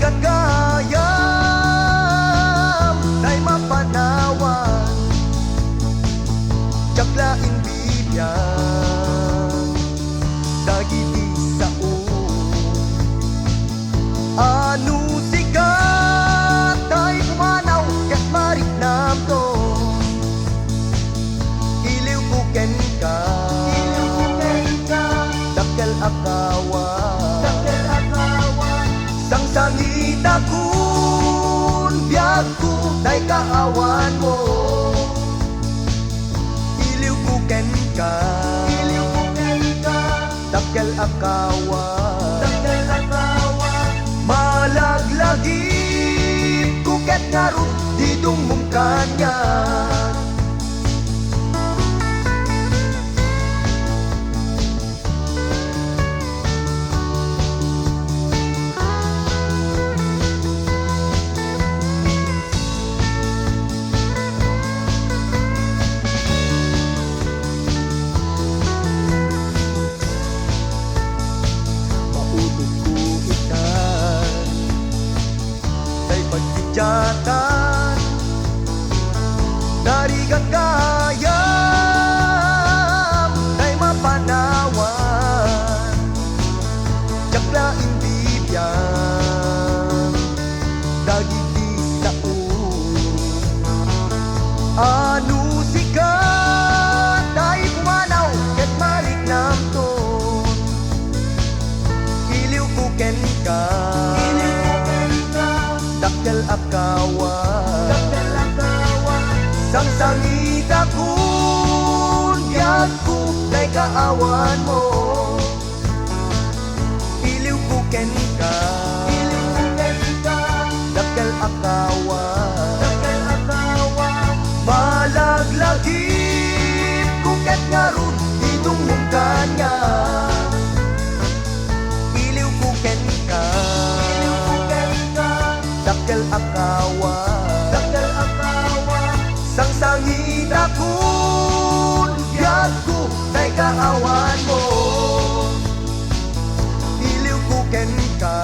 gagayam Na'y mapanawan Jaglaing bibiyang Dagiti sao Anu sikat Ta'y pumanaw Ket maritnam to Iliw buken ka Dakkel akawan Sangsangita kun Biyagku Ta'y kaawan mo Iliw buken ka Dakkel akawan Malaglagip Kuket ngarut Di dumum kanya Pagkijatan Dari gagayam Na'y mapanawan Jaglaing bibiyang Dagiti sao Anu sikat Ta'y pumanaw Ket maritnam to Iliw buken ka Dakkel akawan Sangsangita kun Biyagku Ta'y kaawan mo Iliw buken ka Dakkel akawan Malaglagip Kuket ngarut Idumum kanya Iliw buken ka Dakkel akawan Sangsangita kun Biyagku Ta'y kaawan mo Iliw buken ka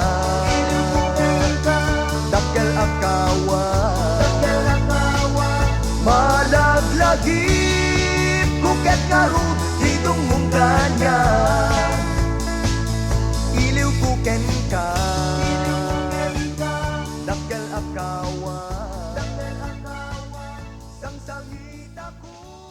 Dakkel akawan Malaglagip Kuket ngarut Di dumum kanya Iliw buken ka Dakkel akawan Sangsangita kun